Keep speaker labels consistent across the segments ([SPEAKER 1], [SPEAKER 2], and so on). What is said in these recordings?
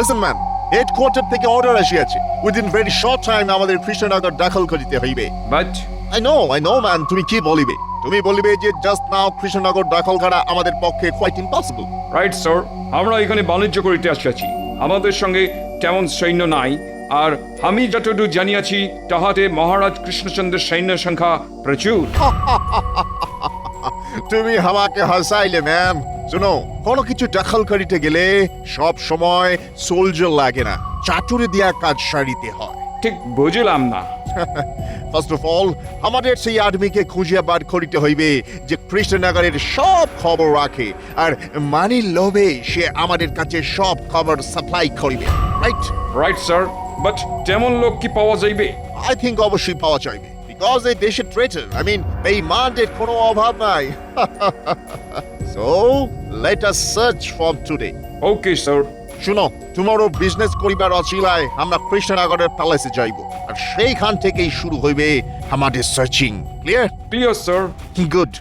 [SPEAKER 1] Listen man, headquarter থেকে order আসিয়াছে within very short time আমাদের কৃষ্ণনগর দখল করিতে হইবে।
[SPEAKER 2] বাট
[SPEAKER 1] আই নো ম্যান, তুমি কি বলিবে? তুমি বলিবে যে জাস্ট নাও কৃষ্ণনগর দখল করা আমাদের পক্ষে কোয়াইট ইম্পসিবল।
[SPEAKER 2] রাইট স্যার, আমরা এখানে বাণিজ্য করিতে আসিয়াছি, আমাদের সঙ্গে তেমন সৈন্য নাই, আর আমি যতদূর জানিয়াছি তাহাতে মহারাজ কৃষ্ণচন্দ্রের সৈন্য সংখ্যা প্রচুর।
[SPEAKER 1] তুমি আমাকে হাসাইলে ম্যাম। শুনো, কোনো কিছু দখল করিতে গেলে সব সময় সোলজার লাগে না, চাটুরে দিয়া কাজ সারিতে হয়।
[SPEAKER 2] ঠিক বুঝলাম না।
[SPEAKER 1] ফার্স্ট অফ অল আমাদের সেই আদমিকে খুঁজিয়া বার করিতে হইবে যে কৃষ্ণনগরের সব খবর রাখে, আর মানির লোভে সে আমাদের কাছে সব খবর সাপ্লাই করিবে। রাইট?
[SPEAKER 2] রাইট স্যার, বাট তেমন লোক কি পাওয়া যাইবে?
[SPEAKER 1] আই থিঙ্ক অবশ্যই পাওয়া যাইবে, বিকজ এই দেশের ট্রেটার, আই মিন বেঈমানদের কোনো অভাব নাই। So let us search for today.
[SPEAKER 2] Okay sir.
[SPEAKER 1] শুনো, টুমরো বিজনেস করিবার অচিলায় আমরা কৃষ্ণনগরের প্যালেসে যাইব, আর সেইখান থেকেই শুরু হইবে আমাদের searching. Clear?
[SPEAKER 2] Clear sir.
[SPEAKER 1] Good.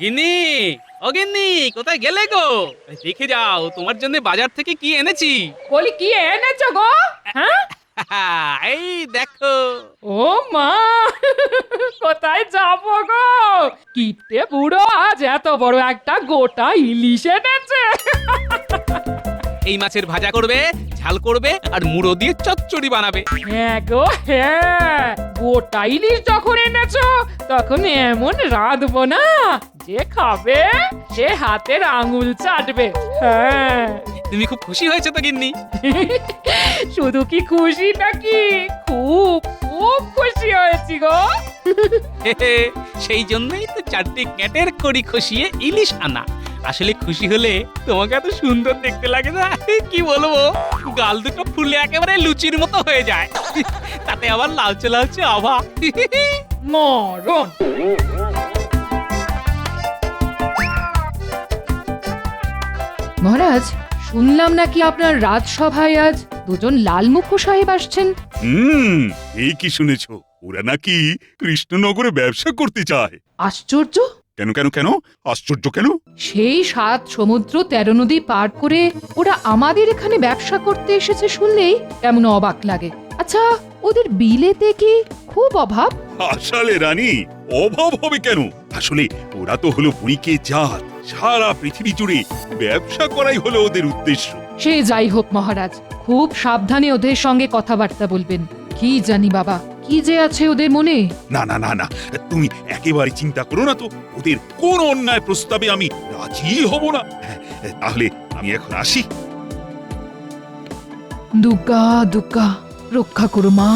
[SPEAKER 3] গিন্নি, ও গিন্নি, কোথায় গেলে গো? দেখে যাও তোমার জন্য বাজার থেকে কি এনেছি।
[SPEAKER 4] বলি কি এনেছো গো? হ্যাঁ,
[SPEAKER 3] এই দেখো।
[SPEAKER 4] ও মা, কোথায় যাবো গো? কিপটে বুড়ো আজ এত বড় একটা গোটা ইলিশ এনেছে।
[SPEAKER 3] এই মাছের ভাজা করবে, ঝাল করবে, আর মুড়ো দিয়ে চচ্চড়ি বানাবে।
[SPEAKER 4] হ্যাঁ গো হ্যাঁ, গোটা ইলিশ যখন এনেছো তখন এমন রাঁধবো না যে খাবে সে হাতের আঙুল চাটবে। হ্যাঁ,
[SPEAKER 3] তুমি খুব খুশি হয়েছে তো গিন্নি?
[SPEAKER 4] শুধু কি খুশি নাকি, খুব খুব খুশি হয়েছি গো।
[SPEAKER 3] সেই জন্যই তো 4টে ক্যাটের কড়ি খসিয়ে ইলিশ আনা। আসলে খুশি হলে তোমাকে এত সুন্দর দেখতে লাগে না, কি বলবো, গাল দুটো ফুলে একেবারে লুচির মতো হয়ে যায়, তাতে আবার লালচে লালচে আভা।
[SPEAKER 4] মরণ। মহারাজ, শুনলাম নাকি আপনার রাজসভায় আজ দুজন লালমুখো সাহেব আসছেন।
[SPEAKER 5] এই কি শুনেছো? ওরা নাকি কৃষ্ণনগরে ব্যবসা করতে চায়।
[SPEAKER 4] আশ্চর্য!
[SPEAKER 5] কেন কেন কেন আশ্চর্য কেন?
[SPEAKER 4] সেই 7 সমুদ্র 13 নদী পার করে ওরা আমাদের এখানে ব্যবসা করতে এসেছে শুনলেই কেমন অবাক লাগে। আচ্ছা, ওদের বিলেতে কি খুব অভাব?
[SPEAKER 5] আসলে রানী, অভাব হবে কেন? আসলে ওরা তো হলো বুড়িকে জাত, সারা পৃথিবী জুড়ে ব্যবসা করাই হলো ওদের উদ্দেশ্য।
[SPEAKER 4] সে যাই হোক মহারাজ, খুব সাবধানে ওদের সঙ্গে কথাবার্তা বলবেন। কি জানি বাবা, কি যে আছে ওদের মনে।
[SPEAKER 5] না না না না, তুমি একেবারে চিন্তা করো না তো, ওদের কোন অন্যায় প্রস্তাবে আমি রাজি হব না। তাহলে আমি এখন আসি।
[SPEAKER 4] দুর্গা দুর্গা, রক্ষা করো মা।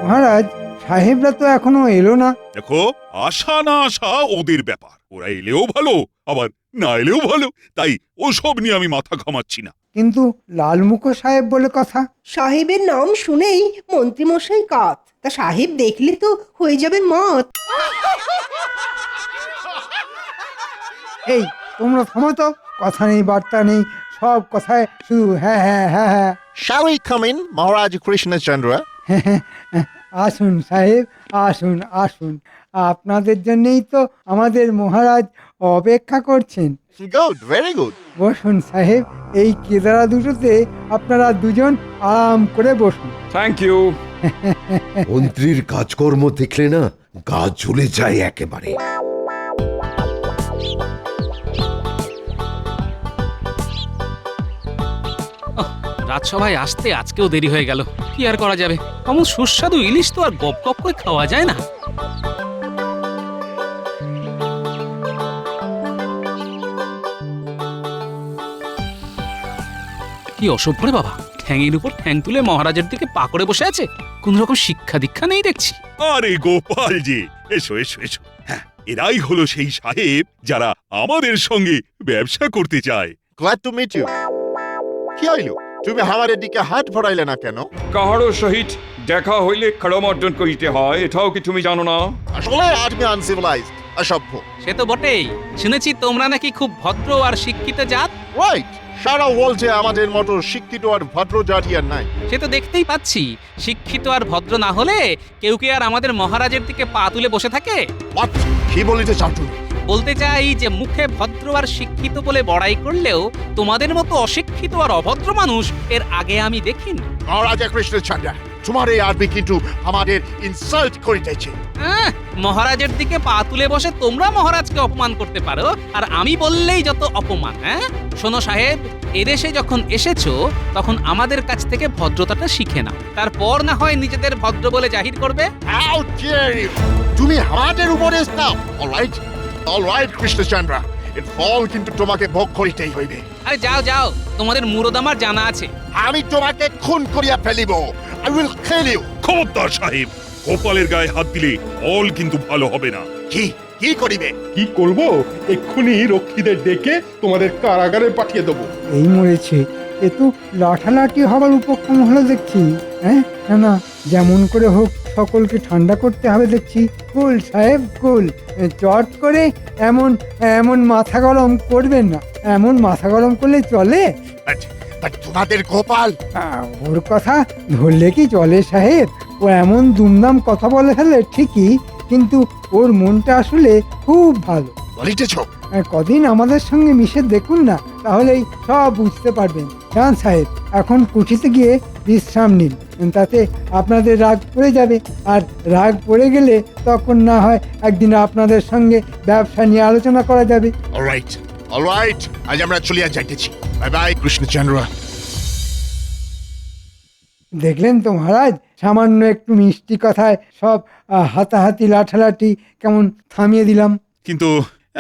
[SPEAKER 6] মহারাজ, সাহেবরা তো এখনো এলো না।
[SPEAKER 5] দেখো, আশা না আশা ওদের ব্যাপার, ওরা এলেও ভালো আবার না এলেও ভালো, তাই ওসব নিয়ে আমি মাথা ঘামাচ্ছি না।
[SPEAKER 6] কিন্তু লালমুখো সাহেব বলে কথা।
[SPEAKER 7] সাহেবের নাম শুনেই মন্ত্রীমশাই কাত, তা সাহেব দেখলে তো হয়ে যাবে মত।
[SPEAKER 6] এই তোমরা থামো তো, কথা নেই বার্তা নেই, সব কথায় শুধু হ্যাঁ হ্যাঁ হ্যাঁ হ্যাঁ।
[SPEAKER 1] Shall we come in, মহারাজ কৃষ্ণচন্দ্র?
[SPEAKER 6] আসুন সাহেব, আসুন আসুন, আপনাদের জন্যই তো আমাদের মহারাজ অপেক্ষা করছেন।
[SPEAKER 1] Good, very good.
[SPEAKER 6] বসুন সাহেব, এই কেদারা দুটোতে আপনারা দুজন আরাম করে বসুন।
[SPEAKER 2] Thank you.
[SPEAKER 8] মন্ত্রীর কাজকর্ম দেখলে না গা জ্বলে যায় একেবারে।
[SPEAKER 3] রাজসভায় আসতে আজকেও দেরি হয়ে গেল, কি আর করা যাবে, এমন সুস্বাদু ইলিশ তো আর গপ গপ করে খাওয়া যায় না। কি অসভ্য রে বাবা, ঠ্যাঙের উপর ঠ্যাং তুলে মহারাজের দিকে পা করে বসে আছে, কোন রকম শিক্ষা দীক্ষা নেই দেখছি।
[SPEAKER 5] আরে গোপাল জি, এসো এসো এসো। হ্যাঁ, এরাই হলো সেই সাহেব যারা আমাদের সঙ্গে ব্যবসা করতে চায়।
[SPEAKER 1] Glad to meet you. কি হইল? তুমি আমাদের দিকে হাত ভরাইলে না কেন?
[SPEAKER 2] কাহারও সহিত দেখা হইলে ক্ষমা অর্জন করিতে হয়, এটাও কি তুমি জানো না?
[SPEAKER 1] আসলে আদমি আনসিভিলাইজড। অসভ্য।
[SPEAKER 3] সে তো বটেই, শুনেছি তোমরা নাকি খুব ভদ্র আর শিক্ষিত জাত।
[SPEAKER 1] রাইট, সারা ওয়ার্ল্ডে আমাদের মতো শিক্ষিত আর ভদ্র জাতি আর নাই।
[SPEAKER 3] সে তো দেখতেই পাচ্ছি, শিক্ষিত আর ভদ্র না হলে কেউ কি আর আমাদের মহারাজের দিকে পা তুলে বসে থাকে?
[SPEAKER 1] What? কি বলিতে চাও তুমি?
[SPEAKER 3] বলতে চাই যে মুখে ভদ্র আর শিক্ষিত বলে বড়াই করলেও তোমাদের মতো অশিক্ষিত আর অভদ্র মানুষ এর আগে আমি দেখিনি।
[SPEAKER 1] মহারাজা কৃষ্ণচন্দ্র, তোমার এই আদমি কিন্তু আমাদের ইনসাল্ট করিতেছে।
[SPEAKER 3] মহারাজের দিকে পা তুলে বসে তোমরা মহারাজকে অপমান করতে পারো, আর আমি বললেই যত অপমান। শোনো সাহেব, এদেশে যখন এসেছো তখন আমাদের কাছ থেকে ভদ্রতাটা শিখে নাও, তারপর না হয় নিজেদের ভদ্র বলে জাহির করবে।
[SPEAKER 1] How dare you? তুমি আমাদের উপদেশ দাও। অলরাইট কৃষ্ণচন্দ্র, এর ফল কিন্তু তোমাকে ভোগ করিতেই হইবে।
[SPEAKER 3] আরে যাও যাও, তোমাদের মুরদ আমার জানা আছে।
[SPEAKER 1] আমি তোমাকে খুন করিয়া ফেলিব। I will kill you.
[SPEAKER 5] খবরদার সাহেব, গোপালের গায়ে হাত দিলে ফল কিন্তু ভালো হবে না।
[SPEAKER 1] কি করিবে?
[SPEAKER 9] কি করব? এক্ষুনি রক্ষীদের ডেকে তোমাদের কারাগারে পাঠিয়ে দেবো।
[SPEAKER 6] এই মরেছে, এ তো লাঠালাঠি হবার উপক্রম হলো দেখছি। হ্যাঁ, না না, যেমন করে হোক সকলকে ঠান্ডা করতে হবে দেখছি। কুল সাহেব কুল, চট করে এমন এমন মাথা গরম করবেন না। এমন মাথা গরম করলে চলে?
[SPEAKER 1] But তোমাদের গোপাল,
[SPEAKER 6] ওর কথা ধরলে কি চলে সাহেব? ও এমন দুমদাম কথা বলে ফেলে ঠিকই, কিন্তু ওর মনটা আসলে খুব ভালো।
[SPEAKER 1] বলিতেছ?
[SPEAKER 6] কদিন আমাদের সঙ্গে মিশে দেখুন না, তাহলেই সব বুঝতে পারবেন। জান সাহেব, এখন কুঠিতে গিয়ে বিশ্রাম নিন, তাতে আপনাদের রাগ পড়ে যাবে। আর রাগ পড়ে গেলে তখন না হয় একদিন আপনাদের সঙ্গে ব্যবসা নিয়ে আলোচনা করা যাবে।
[SPEAKER 1] অলরাইট, আজ আমরা চলিয়া যাইতেছি। Bye bye Krishnachandra.
[SPEAKER 6] দেখলেন তো মহারাজ, সামান্য একটু মিষ্টি কথায় সব হাতাহাতি লাঠালাঠি কেমন থামিয়ে দিলাম।
[SPEAKER 5] কিন্তু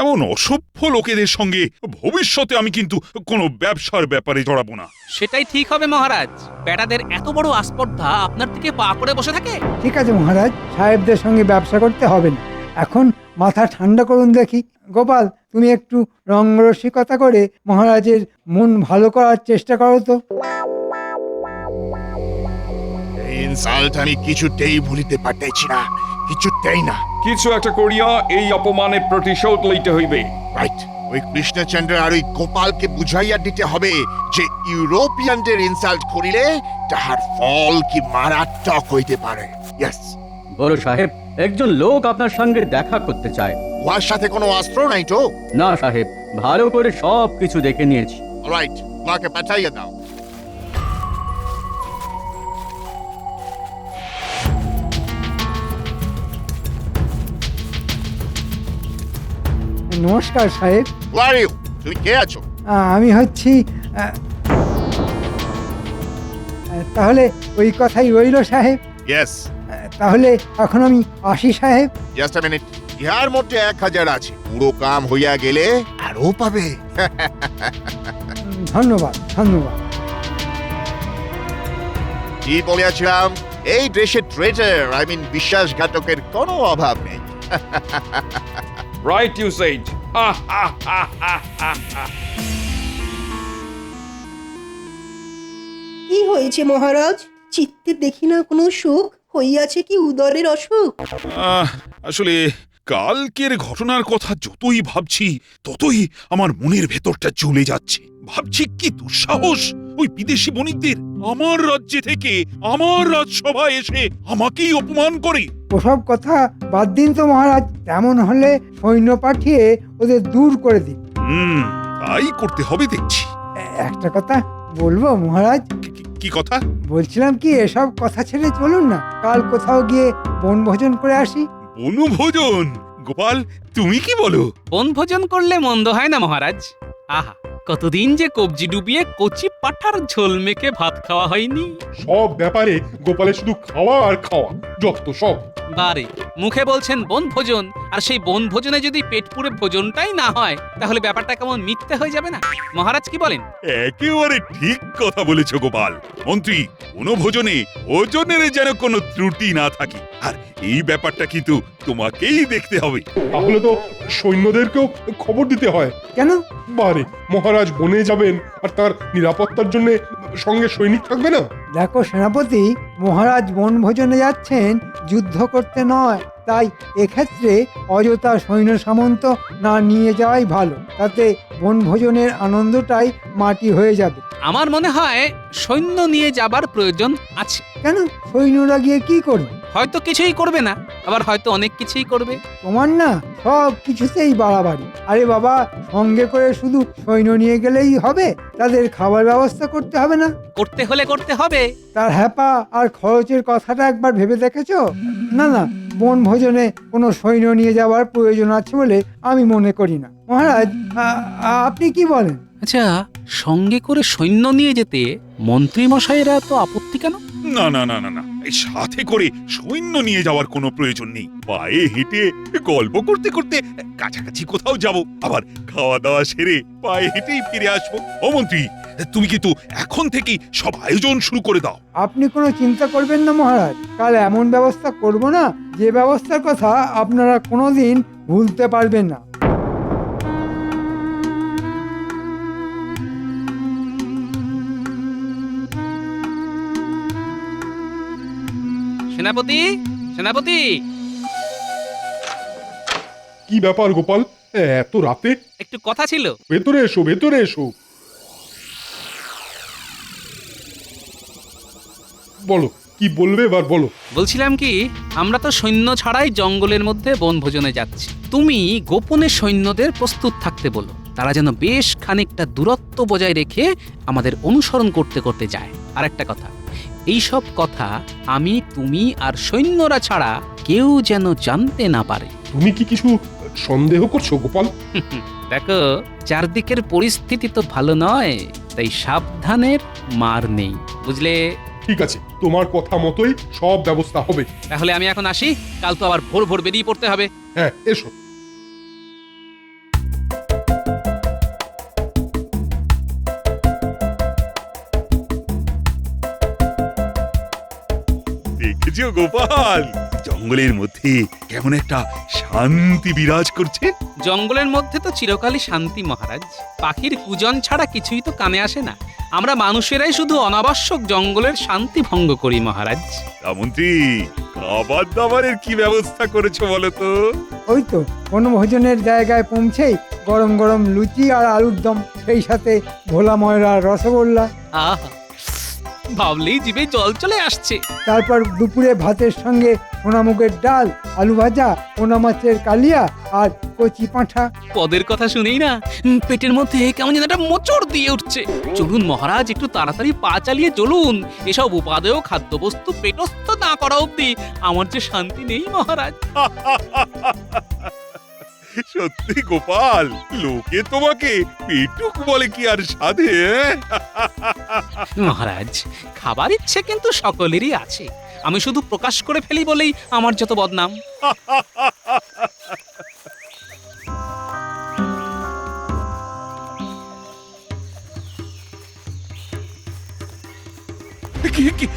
[SPEAKER 5] এমন অসভ্য লোকেদের সঙ্গে ভবিষ্যতে আমি কিন্তু কোনো ব্যবসার ব্যাপারে জড়াবো না।
[SPEAKER 3] সেটাই ঠিক হবে মহারাজ। বেটাদের এত বড় আস্পর্ধা আপনার থেকে পা করে বসে থাকে।
[SPEAKER 6] ঠিক আছে মহারাজ, সাহেবদের সঙ্গে ব্যবসা করতে হবে না। এখন মাথা ঠান্ডা করুন দেখি। গোপাল, তুমি একটু রঙ্গরসিকতা করে মহারাজের মন ভালো করার চেষ্টা করো তো।
[SPEAKER 1] এই ইনসাল্ট আমি কিছুতেই ভুলিতে পারতেছি না, কিছুতেই না।
[SPEAKER 2] কিছু একটা করিয়া এই অপমানের প্রতিশোধ লইতে হইবে।
[SPEAKER 1] রাইট, ওই কৃষ্ণচন্দ্র আর ওই গোপালকে বুঝাইয়া দিতে হবে যে ইউরোপিয়ানদের ইনসাল্ট করিলে তাহার ফল কি মারাত্মক হইতে পারে। ইয়েস।
[SPEAKER 10] বড় সাহেব, একজন লোক আপনার সঙ্গে দেখা করতে চায়।
[SPEAKER 1] ওর সাথে কোনো অস্ত্র নাই তো?
[SPEAKER 10] না সাহেব, ভালো করে সব কিছু দেখে নিয়েছি।
[SPEAKER 1] রাইট, ওনাকে পাঠাইয়া দাও।
[SPEAKER 6] নমস্কার সাহেব।
[SPEAKER 1] Who are you? তুমি কে আছো?
[SPEAKER 6] আমি হচ্ছি তাহলে ওই কথাই রইল সাহেব।
[SPEAKER 1] ইয়েস।
[SPEAKER 6] তাহলে এখন আমি আসি সাহেব।
[SPEAKER 1] জাস্ট আ মিনিট, ইহার মধ্যে 1000 আছে, পুরো কাম হইয়া গেলে আরো পাবে।
[SPEAKER 6] ধন্যবাদ ধন্যবাদ।
[SPEAKER 1] কি বলিয়াছিলাম, এই দেশে ট্রেজার বিশ্বাসঘাতকের কোনো অভাব নেই।
[SPEAKER 2] Right you said.
[SPEAKER 7] কি হয়েছে মহারাজ? চিত্তে দেখি না কোনো সুখ, হইয়াছে কি উদরের অসুখ?
[SPEAKER 5] আসলে কালকের ঘটনার কথা যতই ভাবছি ততই আমার মনের ভেতরটা জ্বলে যাচ্ছে। ভাবছি কি দুঃসাহস ওই বিদেশি বণিকদের আমার রাজ্যে থেকে আমার রাজসভায় এসে আমাকেই অপমান করে।
[SPEAKER 6] ওসব কথা বাদ দিন তো মহারাজ, তেমন হলে সৈন্য পাঠিয়ে ওদের দূর করে দিন।
[SPEAKER 5] তাই করতে হবে দেখছি।
[SPEAKER 6] একটা কথা বলবো মহারাজ?
[SPEAKER 5] কি কথা?
[SPEAKER 6] বলছিলাম কি, এসব কথা ছেড়ে চলুন না, কাল কোথাও গিয়ে বনভোজন করে আসি।
[SPEAKER 5] বনভোজন? গোপাল, তুমি কি বলো?
[SPEAKER 3] বনভোজন করলে মন্দ হয় না মহারাজ। আহা, কতদিন যে কবজি ডুবিয়ে কচি পাঠার ঝোল মেখে ভাত খাওয়া হয়নি।
[SPEAKER 9] সব ব্যাপারে গোপালের শুধু খাওয়া আর খাওয়া, যত সব।
[SPEAKER 3] বারে মুখে বলছেন বনভোজন, আর সেই বনভোজনে যদি পেট পুরে ভোজনটাই না হয় তাহলে ব্যাপারটা কেমন মিথ্যে হয়ে যাবে না? মহারাজ কি বলেন?
[SPEAKER 5] একেবারে ঠিক কথা বলেছ গোপাল। মন্ত্রী, বনভোজনে ভোজনের যেন কোনো ত্রুটি না থাকে, আর এই ব্যাপারটা কিন্তু তোমাকেই দেখতে হবে।
[SPEAKER 9] তাহলে তো সৈন্যদেরকেও খবর দিতে হয়।
[SPEAKER 6] কেন?
[SPEAKER 9] বারে, মহারাজ বনে যাবেন আর তার নিরাপত্তার জন্য সঙ্গে সৈনিক থাকবে না?
[SPEAKER 6] দেখো সেনাপতি, মহারাজ বনভোজনে যাচ্ছেন যুদ্ধ করতে নয়, তাই এক্ষেত্রে অযথা সৈন্য সামন্ত না নিয়ে যাওয়াই ভালো, তাতে বনভোজনের আনন্দটাই মাটি হয়ে যাবে।
[SPEAKER 3] আমার মনে হয় সৈন্য নিয়ে যাবার প্রয়োজন আছে।
[SPEAKER 6] কেন, সৈন্যরা গিয়ে কি করবে?
[SPEAKER 3] হয়তো কিছুই করবে না, আবার হয়তো অনেক কিছুই করবে।
[SPEAKER 6] তোমার না সব কিছুতেই বাড়াবাড়ি। আরে বাবা, সঙ্গে করে শুধু সৈন্য নিয়ে গেলেই হবে? তাদের খাবার ব্যবস্থা করতে হবে না?
[SPEAKER 3] করতে হলে করতে হবে।
[SPEAKER 6] তার হ্যাপা আর খরচের কথাটা একবার ভেবে দেখেছো? না না, বনভোজনে কোনো সৈন্য নিয়ে যাওয়ার প্রয়োজন আছে বলে আমি মনে করি না। মহারাজ, আপনি কি বলেন?
[SPEAKER 3] আচ্ছা, সঙ্গে করে সৈন্য নিয়ে যেতে মন্ত্রী মশাইরা তো আপত্তি কেন?
[SPEAKER 5] না না না না না, এই সাথে করে সৈন্য নিয়ে যাওয়ার কোনো প্রয়োজন নেই। পায়ে হেঁটে গল্প করতে করতে কাছাকাছি কোথাও যাব, আবার খাওয়া দাওয়া সেরে পায়ে হেঁটেই ফিরে আসবো। ও মন্ত্রী, তুমি কিন্তু এখন থেকেই সব আয়োজন শুরু করে দাও।
[SPEAKER 6] আপনি কোনো চিন্তা করবেন না মহারাজ, কাল এমন ব্যবস্থা করব না যে ব্যবস্থার কথা আপনারা কোনোদিন ভুলতে পারবেন না।
[SPEAKER 3] সেনাপতি, সেনাপতি,
[SPEAKER 9] কি ব্যাপার গোপাল, এত রাতে?
[SPEAKER 3] একটু কথা ছিল।
[SPEAKER 9] ভেতরে এসো, ভেতরে এসো। বলো, কি বলবে এবার বলো।
[SPEAKER 3] বলছিলাম কি, আমরা তো সৈন্য ছাড়াই জঙ্গলের মধ্যে বনভোজনে যাচ্ছি। তুমি গোপনে সৈন্যদের প্রস্তুত থাকতে বলো, তারা যেন বেশ খানিকটা দূরত্ব বজায় রেখে আমাদের অনুসরণ করতে করতে যায়। আর একটা কথা, এইসব কথা আমি, তুমি আর সৈন্যরা ছাড়া কেউ যেন জানতে না পারে।
[SPEAKER 9] তুমি কি কিছু সন্দেহ করছো গোপাল?
[SPEAKER 3] দেখো, চারদিকের পরিস্থিতি তো ভালো নয়, তাই সাবধানের মার নেই, বুঝলে?
[SPEAKER 9] ঠিক আছে, তোমার কথা মতোই সব ব্যবস্থা হবে।
[SPEAKER 3] তাহলে আমি এখন আসি, কাল তো আবার ভোর ভোর বেরিয়ে পড়তে হবে।
[SPEAKER 9] হ্যাঁ, এসো।
[SPEAKER 5] দেখেছো গোপাল, জঙ্গলের মধ্যে কেমন একটা শান্তি বিরাজ করছে।
[SPEAKER 3] জঙ্গলের মধ্যে তো চিরকালই শান্তি মহারাজ, পাখির কুজন ছাড়া কিছুই তো কানে আসে না। আমরা মানুষেরাই শুধু অনাবশ্যক জঙ্গলের শান্তি ভঙ্গ করি মহারাজ।
[SPEAKER 5] মন্ত্রী, খাবার দাবারের কি ব্যবস্থা করেছো বলো তো?
[SPEAKER 6] ওই তো বনভোজনের জায়গায় পৌঁছেই গরম গরম লুচি আর আলুর দম, সেই সাথে ভোলা ময়রার রসগোল্লা।
[SPEAKER 3] আহা, ভাবলেই জিভে জল চলে আসছে।
[SPEAKER 6] তারপর দুপুরে ভাতের সঙ্গে সোনামুগের ডাল, আলু ভাজা, পোনা মাছের কালিয়া আর কচি পাঁঠা।
[SPEAKER 3] পদের কথা শুনেই না পেটের মধ্যে কেমন যেন একটা মোচড় দিয়ে উঠছে। চলুন মহারাজ, একটু তাড়াতাড়ি পা চালিয়ে চলুন। এসব উপাদেয় খাদ্যবস্তু পেটস্থ না করা অবধি আমার যে শান্তি নেই মহারাজ।
[SPEAKER 5] সত্যি গোপাল, লোকে তোমাকে পেটুক বলে কি আর সাধে?
[SPEAKER 3] মহারাজ, খাবার ইচ্ছে কিন্তু সকলেরই আছে, আমি শুধু প্রকাশ করে ফেলি বলেই আমার যত বদনাম।
[SPEAKER 5] কি কি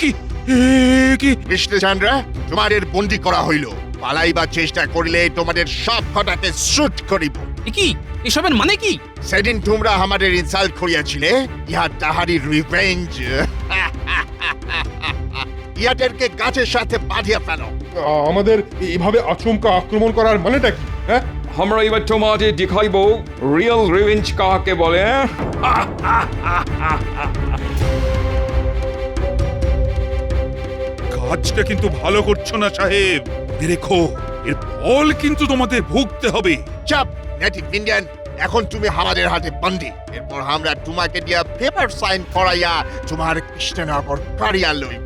[SPEAKER 5] কি কি?
[SPEAKER 1] কৃষ্ণচন্দ্র, তোমাদের বন্দি করা হইল। পালাইবার চেষ্টা করিলে তোমাদের সব কটাকে শুট করিব।
[SPEAKER 3] কি এসবের মানে কি?
[SPEAKER 1] সেদিন তোমরা আমাদের ইনসাল্ট করিয়াছিলে, ইহা তাহারই রিভেঞ্জ। ইহাদেরকে গাছের সাথে বাঁধিয়া ফেলো।
[SPEAKER 9] আমাদের এভাবে আচমকা আক্রমণ করার মানেটা কি? হ্যাঁ,
[SPEAKER 2] আমরা এবার তোমাদের দেখাইব রিয়েল রিভেঞ্জ কাকে বলে।
[SPEAKER 5] কাজটা কিন্তু ভালো করছো না সাহেব। দেখো, এর ফল কিন্তু তোমাদের ভুগতে হবে।
[SPEAKER 1] চাপ নেটিভ ইন্ডিয়ান, এখন তুমি আমাদের হাতে বন্দি। এরপর আমরা তোমাকে দিয়া পেপার সাইন করাইয়া তোমার কৃষ্ণনগর কারিয়া লইব।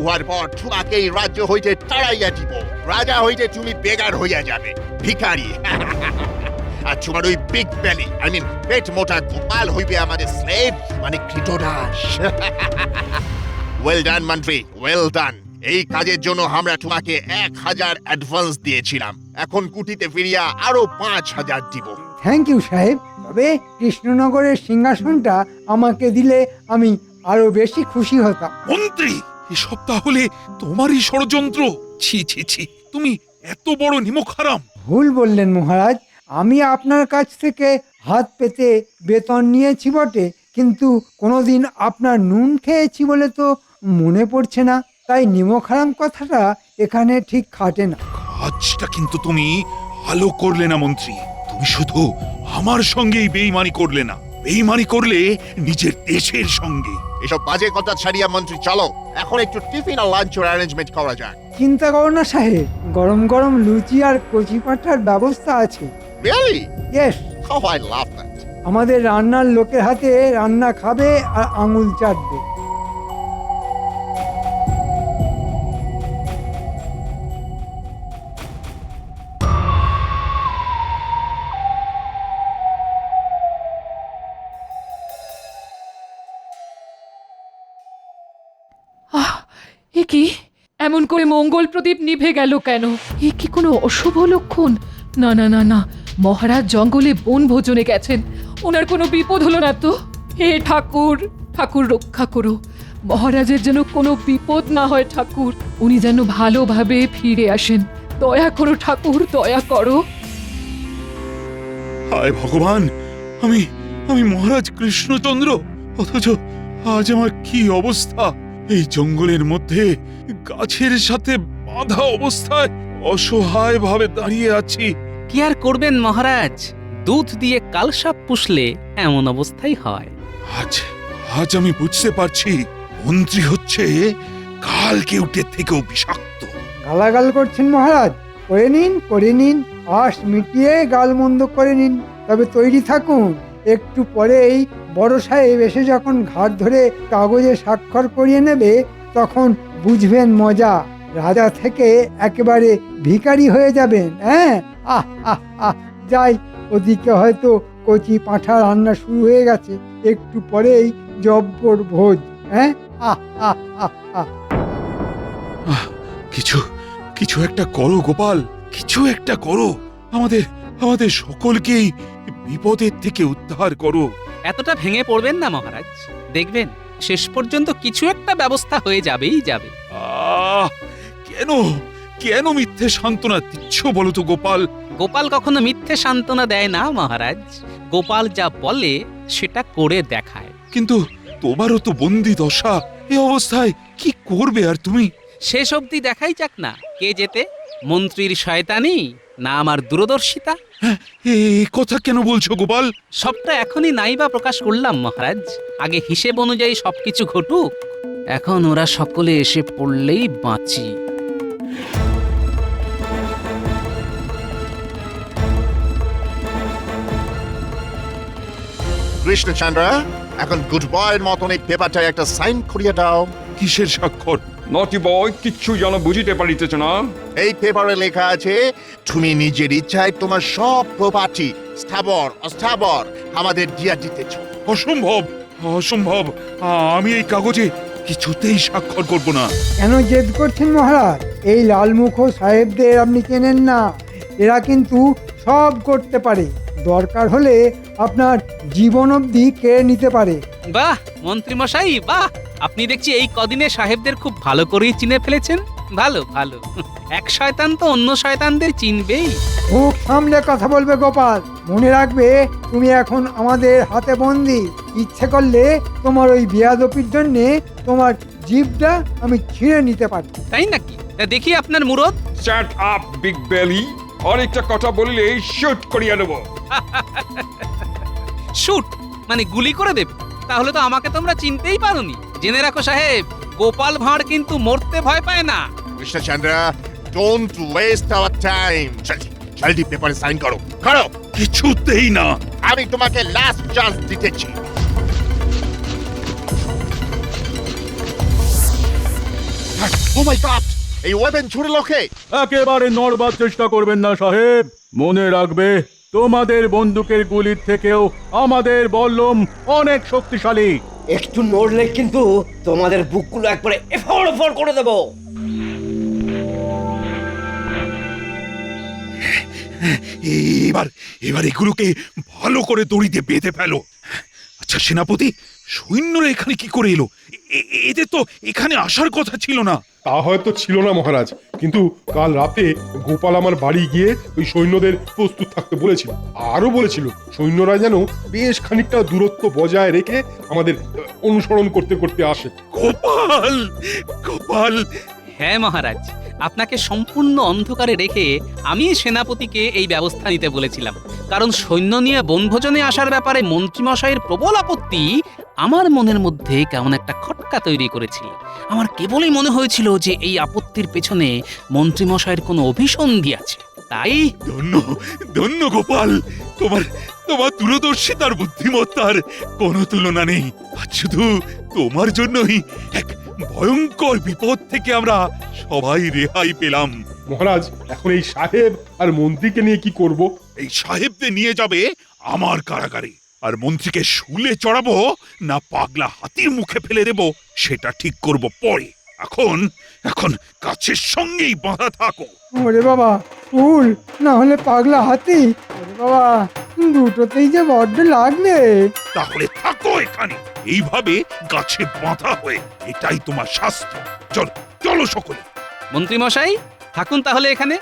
[SPEAKER 1] উহার পর তোমাকে এই রাজ্য হইতে তাড়াইয়া দিব। রাজা হইতে তুমি বেগার হইয়া যাবে, ভিখারি। আর তোমার ওই বিগ বেলি, আই মিন পেট মোটা গোপাল হইবে আমাদের স্লেভ, মানে কৃতদাস। ওয়েল ডান মন্ত্রী, ওয়েল ডান। এই কাজের জন্য আমরা তোমাকে 1000 অ্যাডভান্স দিয়েছিলাম, এখন কুটিতে ফিরিয়া আরো 5000 দিব।
[SPEAKER 6] থ্যাংক ইউ সাহেব, তবে কৃষ্ণনগরের সিংহাসনটা আমাকে দিলে আমি আরো বেশি খুশি হতাম।
[SPEAKER 5] মন্ত্রী, এসব তাহলে তোমারই ষড়যন্ত্র? ছি ছি ছি, তুমি এত বড় নিমক হারাম।
[SPEAKER 6] ভুল বললেন মহারাজ, আমি আপনার কাছ থেকে হাত পেতে বেতন নিয়েছি বটে, কিন্তু কোনোদিন আপনার নুন খেয়েছি বলে তো মনে পড়ছে না। তাই নিমক হারাম কথাটা এখানে ঠিক খাটে না।
[SPEAKER 5] কাজটা কিন্তু তুমি ভালো করলে না মন্ত্রী। তুমি শুধু আমার সঙ্গেই বেইমানি করলে না, বেইমানি করলে নিজের দেশের সঙ্গে।
[SPEAKER 1] এসব বাজে কথা ছাড়িয়া মন্ত্রী চলো, এখন একটু টিফিন আর লাঞ্চের অ্যারেঞ্জমেন্ট করা যাক।
[SPEAKER 6] চিন্তা করো না সাহেব, গরম গরম লুচি আর কচি পাঠার ব্যবস্থা আছে।
[SPEAKER 1] Really?
[SPEAKER 6] Yes,
[SPEAKER 1] How I love that.
[SPEAKER 6] আমাদের রান্নার লোকের হাতে রান্না খাবে আর আঙুল চাটবে।
[SPEAKER 4] আহ, এ কি এমন করে মঙ্গল প্রদীপ নিভে গেল কেন? এ কি কোনো অশুভ লক্ষণ? না না না না, মহারাজ জঙ্গলে বনভোজনে গেছেন, ওনার কোনো বিপদ হলো না তো? হে ঠাকুর, ঠাকুর রক্ষা করো, মহারাজের যেন কোনো বিপদ না হয় ঠাকুর, উনি যেন ভালোভাবে ফিরে আসেন। দয়া করো ঠাকুর, দয়া করো।
[SPEAKER 5] হায় ভগবান, আমি আমি মহারাজ কৃষ্ণচন্দ্র, অথচ আজ আমার কি অবস্থা! এই জঙ্গলের মধ্যে গাছের সাথে বাঁধা অবস্থায় অসহায় ভাবে দাঁড়িয়ে আছি।
[SPEAKER 3] কি আর করবেন মহারাজ, দুধ দিয়ে কালসাপ পুষলে এমন অবস্থাই হয়।
[SPEAKER 5] আজ আজ আমি বুঝতে পারছি মন্ত্রী হচ্ছে কাল কেউটের থেকেও বিষাক্ত।
[SPEAKER 6] গালাগাল করছেন মহারাজ? করে নিন, করে নিন, আশ মিটিয়ে গাল মন্দ করে নিন। তবে তৈরি থাকুন, একটু পরেই বড় সাহেব এসে যখন ঘাট ধরে কাগজে স্বাক্ষর করিয়ে নেবে, তখন বুঝবেন মজা। রাজা থেকে একেবারে ভিখারি হয়ে যাবেন। হ্যাঁ, আহ আহ আহ, যাই, ওদিকে হয়তো কচি পাঁঠা রান্না শুরু হয়ে গেছে, একটু পরেই জব্বর ভোজ। হ্যাঁ, আহ আহ আহ আহ।
[SPEAKER 5] আহ, কিছু কিছু একটা করো গোপাল, কিছু একটা করো, আমাদের আমাদের সকলকেই বিপদের থেকে উদ্ধার করো।
[SPEAKER 3] এতটা ভেঙে পড়বেন না মহারাজ, দেখবেন শেষ পর্যন্ত কিছু একটা ব্যবস্থা হয়ে যাবেই যাবে।
[SPEAKER 5] আহ, কেন কেন মিথ্যে সান্ত্বনা দিচ্ছ বলো তো গোপাল?
[SPEAKER 3] গোপাল কখনো মিথ্যে সান্ত্বনা দেয় না মহারাজ, গোপাল যা বলে সেটা করে দেখায়।
[SPEAKER 5] কিন্তু তোমারও তো বন্দি দশা, এই অবস্থায় কি করবে আর তুমি?
[SPEAKER 3] শেষ অবধি দেখাই যাক না কে যেতে, মন্ত্রীর শয়তানি না আমার দূরদর্শিতা।
[SPEAKER 5] এ কথা কেন বলছো গোপাল?
[SPEAKER 3] সবটা এখনই নাই বা প্রকাশ করলাম মহারাজ, আগে হিসেব অনুযায়ী সবকিছু ঘটুক, এখন ওরা সকলে এসে পড়লেই বাঁচি।
[SPEAKER 1] কৃষ্ণচন্দ্র, এখন গুড বয়ের মতন এই পেপারটায় একটা সাইন করিয়ে দাও।
[SPEAKER 5] কিসের স্বাক্ষর?
[SPEAKER 2] নটি বয় কিচ্ছু যেন বুঝিতে পারিতেছ না।
[SPEAKER 1] এই পেপারে লেখা আছে তুমি নিজের ইচ্ছায় তোমার সব প্রপার্টি স্থাবর অস্থাবর আমাদের দিয়া দিতেছ।
[SPEAKER 5] অসম্ভব, অসম্ভব, আমি এই কাগজে কিছুতেই স্বাক্ষর করব না।
[SPEAKER 6] কেন জেদ করছেন মহারাজ? এই লালমুখ সাহেবদের আপনি চেনেন না, এরা কিন্তু সব করতে পারে, দরকার হলে আপনার জীবন অবধি কেড়ে নিতে পারে।
[SPEAKER 3] বাহ মন্ত্রী মশাই বাহ, আপনি দেখছি এই কদিনে সাহেবদের খুব ভালো করেই চিনে ফেলেছেন। ভালো ভালো, এক শয়তান তো অন্য শয়তানদের চিনবেই।
[SPEAKER 6] মুখ সামলে কথা বলবে গোপাল, মনে রাখবে তুমি এখন আমাদের হাতে বন্দি। ইচ্ছে করলে তোমার ওই বেয়াদপির জন্যে তোমার জিভটা আমি ছিঁড়ে নিতে পারি।
[SPEAKER 3] তাই নাকি? তা দেখি আপনার মুরদ।
[SPEAKER 2] স্টার্ট আপ বিগ বেলি, অনেকটা কথা বললে শুট করিয়া নেব।
[SPEAKER 3] শুট মানে গুলি করে দেবে? তাহলে তো আমাকে তোমরা চিনতেই পারোনি। জেনে রাখো সাহেব, গোপাল ভাঁড় কিন্তু মরতে ভয় পায় না।
[SPEAKER 1] Krishnachandra, don't waste our time. জলদি পেপারে সাইন করো, করো।
[SPEAKER 5] কিছুতেই না।
[SPEAKER 1] আমি তোমাকে লাস্ট চান্স দিতেছি। ও মাই গড, এই ওয়েপন ছুড়ে লোকে।
[SPEAKER 10] একেবারে নড়বার চেষ্টা করবেন না সাহেব, মনে রাখবে তোমাদের বন্দুকের গুলির থেকেও আমাদের বল্লম অনেক শক্তিশালী।
[SPEAKER 11] একটু নড়লে কিন্তু তোমাদের বুকগুলো একবারে এফড় এফড় করে দেবো।
[SPEAKER 5] এবার এবার এগুলোকে ভালো করে দড়িতে বেঁধে ফেলো। আচ্ছা সেনাপতি, সৈন্যরা এখানে কি করে এলো? এদের তো এখানে আসার কথা ছিল না।
[SPEAKER 9] তা হয়তো ছিল না মহারাজ, কিন্তু কাল রাতে গোপাল আমার বাড়ি গিয়ে ওই সৈন্যদের প্রস্তুত থাকতে বলেছিল। আরো বলেছিল সৈন্যরা যেন বেশ খানিকটা দূরত্ব বজায় রেখে আমাদের অনুসরণ করতে করতে আসে।
[SPEAKER 5] গোপাল, গোপাল,
[SPEAKER 3] হ্যাঁ মহারাজ, আপনাকে সম্পূর্ণ অন্ধকারে রেখে আমি সেনাপতিকে এই ব্যবস্থা নিতে বলেছিলাম, কারণ সৈন্য নিয়ে বনভোজনে আসার ব্যাপারে মন্ত্রীমশাইয়ের প্রবল আপত্তি আমার মনের মধ্যে কেমন একটা খটকা তৈরি করেছিল। আমার কেবলই মনে হয়েছিল যে এই আপত্তির পেছনে মন্ত্রীমশাইয়ের কোনো অভিসন্ধি আছে। তাই
[SPEAKER 5] ধন্য, ধন্য গোপাল, তোমার তোমার দূরদর্শিতার বুদ্ধিমত্তার কোনো তুলনা নেই। আজ শুধু তোমার জন্যই এক ভয়ঙ্কর বিপদ থেকে আমরা সবাই রেহাই পেলাম।
[SPEAKER 9] মহারাজ, এখন এই সাহেব আর মন্ত্রীকে নিয়ে কি করব?
[SPEAKER 5] এই সাহেবদের নিয়ে যাবে আমার কারাগারে, আর মন্ত্রীকে শুলে চড়াবো না পাগলা হাতির মুখে ফেলে দেব সেটা ঠিক করব পরে। এখন এখন কাছের সঙ্গেই বাঁধা থাকো।
[SPEAKER 6] ওরে বাবা, ফুল না হলে পাগলা হাতি। ওরে বাবা, দুটোতেই যে বড্ড লাগবে।
[SPEAKER 5] তাহলে থাকো এখানে এইভাবে গাছে বাঁধা হয়ে, এটাই তোমার শাস্তি। চলো চলো সকলে।
[SPEAKER 3] মন্ত্রীমশাই থাকুন তাহলে এখানে,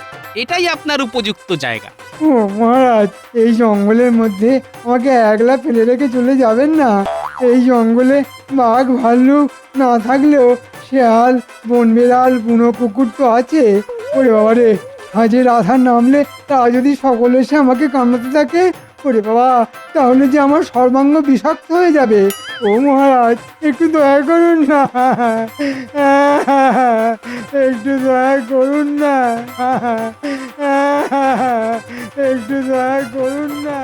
[SPEAKER 3] এটাই আপনার উপযুক্ত জায়গা।
[SPEAKER 6] ও মহারাজ, এই জঙ্গলের মধ্যে আমাকে একলা ফেলে রেখে চলে যাবেন না? এই জঙ্গলে বাঘ ভাল্লুক না থাকলেও শেয়াল, বনবিড়াল, বুনো কুকুর তো আছে। ওরে বাবা রে, হাজের আধার নামলে তা যদি সকলে এসে আমাকে কামড়াতে থাকে, ওরে বাবা, তাহলে যে আমার সর্বাঙ্গ বিষাক্ত হয়ে যাবে। ও মহারাজ, একটু দয়া করুন না, একটু দয়া করুন না, একটু দয়া করুন না।